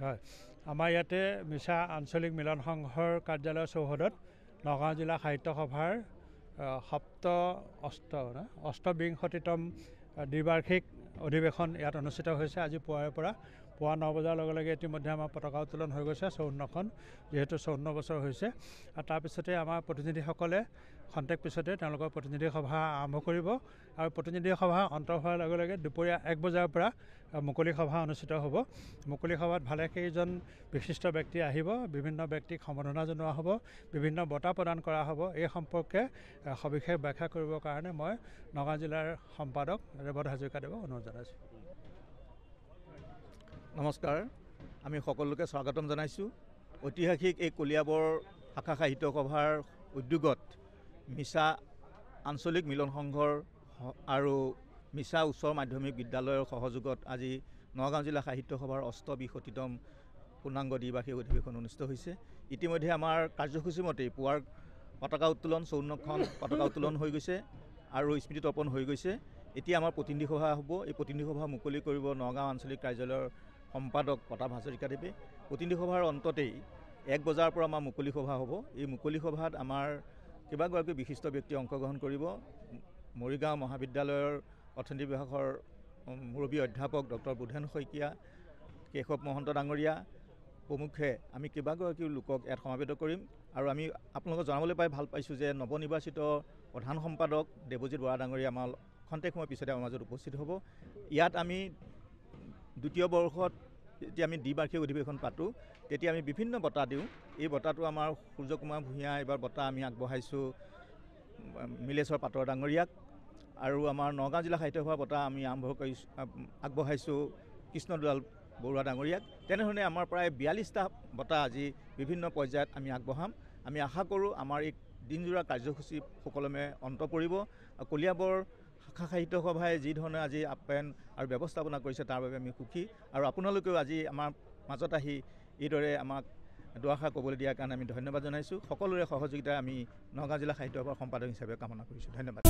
হয়, আমাৰ ইয়াতে মিছা আঞ্চলিক মিলন সংঘৰ কাৰ্যালয় চৌহদত নগাঁও জিলা সাহিত্য সভাৰ অষ্টবিংশতিতম দ্বিবাৰ্ষিক অধিৱেশন ইয়াত অনুষ্ঠিত হৈছে। আজি পুৱা 9 বজাৰ লগে লগে ইতিমধ্যে আমাৰ পতাকা উত্তোলন হৈ গৈছে 54খন, যিহেতু 54 বছৰ হৈছে। আৰু তাৰপিছতে আমাৰ প্ৰতিনিধিসকলে খন্তেক পিছতে তেওঁলোকৰ প্ৰতিনিধি সভা আৰম্ভ কৰিব আৰু প্ৰতিনিধি সভা অন্ত হোৱাৰ লগে লগে দুপৰীয়া 1 বজাৰ পৰা মুকলি সভা অনুষ্ঠিত হ'ব। মুকলি সভাত ভালেকেইজন বিশিষ্ট ব্যক্তি আহিব, বিভিন্ন ব্যক্তিক সম্বৰ্ধনা জনোৱা হ'ব, বিভিন্ন বঁটা প্ৰদান কৰা হ'ব। এই সম্পৰ্কে সবিশেষ ব্যাখ্যা কৰিবৰ কাৰণে মই নগাঁও জিলাৰ সম্পাদক ৰেৱত হাজৰিকাদেৱক অনুৰোধ জনাইছোঁ। নমস্কাৰ, আমি সকলোকে স্বাগতম জনাইছোঁ। ঐতিহাসিক এই কলিয়াবৰ শাখা সাহিত্য সভাৰ উদ্যোগত মিছা আঞ্চলিক মিলন সংঘৰ আৰু মিছা উচ্চ মাধ্যমিক বিদ্যালয়ৰ সহযোগত আজি নগাঁও জিলা সাহিত্য সভাৰ অষ্টবিংশতিতম পূৰ্ণাংগ দ্বিবাৰ্ষিক অধিৱেশন অনুষ্ঠিত হৈছে। ইতিমধ্যে আমাৰ কাৰ্যসূচী মতেই পুৱাৰ পতাকা উত্তোলন 54খন পতাকা উত্তোলন হৈ গৈছে আৰু স্মৃতি তৰ্পণ হৈ গৈছে। এতিয়া আমাৰ প্ৰতিনিধি সভা হ'ব। এই প্ৰতিনিধি সভা মুকলি কৰিব নগাঁও আঞ্চলিক কাৰ্যালয়ৰ সম্পাদক প্ৰতাপ হাজৰিকাদেৱে। প্ৰতিনিধি সভাৰ অন্ততেই 1 বজাৰ পৰা আমাৰ মুকলি সভা হ'ব। এই মুকলি সভাত আমাৰ কেইবাগৰাকী বিশিষ্ট ব্যক্তি অংশগ্ৰহণ কৰিব। মৰিগাঁও মহাবিদ্যালয়ৰ অৰ্থনীতি বিভাগৰ মুৰব্বী অধ্যাপক ডক্টৰ বুধেন শইকীয়া, কেশৱ মহন্ত ডাঙৰীয়া প্ৰমুখ্যে আমি কেইবাগৰাকী লোকক ইয়াত সমাবেত কৰিম। আৰু আমি আপোনালোকক জনাবলৈ পাই ভাল পাইছোঁ যে নৱনিৰ্বাচিত প্ৰধান সম্পাদক দেৱজিৎ বৰা ডাঙৰীয়া আমাৰ খন্তেক সময় পিছতে আমাৰ মাজত উপস্থিত হ'ব। ইয়াত আমি দ্বিতীয় বৰ্ষত যেতিয়া আমি দ্বিবাৰ্ষিক অধিৱেশন পাতোঁ তেতিয়া আমি বিভিন্ন বঁটা দিওঁ। এই বঁটাটো আমাৰ সূৰ্য কুমাৰ ভূঞা এইবাৰ বঁটা আমি আগবঢ়াইছোঁ মিলেশ্বৰ পাটৰ ডাঙৰীয়াক, আৰু আমাৰ নগাঁও জিলা সাহিত্য সভাৰ বঁটা আমি আগবঢ়াইছোঁ কৃষ্ণদুলাল বৰুৱা ডাঙৰীয়াক। তেনেধৰণে আমাৰ প্ৰায় 42টা বঁটা আজি বিভিন্ন পৰ্যায়ত আমি আগবঢ়াম। আমি আশা কৰোঁ আমাৰ এই দিনজোৰা কাৰ্যসূচী সুকলমে অন্ত পৰিব। কলিয়াবৰ শাখা সাহিত্য সভাই যি ধৰণে আজি আপ্যায়ন আৰু ব্যৱস্থাপনা কৰিছে তাৰ বাবে আমি সুখী, আৰু আপোনালোকেও আজি আমাৰ মাজত আহি এইদৰে আমাক দুআষাৰ ক'বলৈ দিয়াৰ কাৰণে আমি ধন্যবাদ জনাইছোঁ। সকলোৰে সহযোগিতা আমি নগাঁও জিলা সাহিত্য সভাৰ সম্পাদক হিচাপে কামনা কৰিছোঁ। ধন্যবাদ।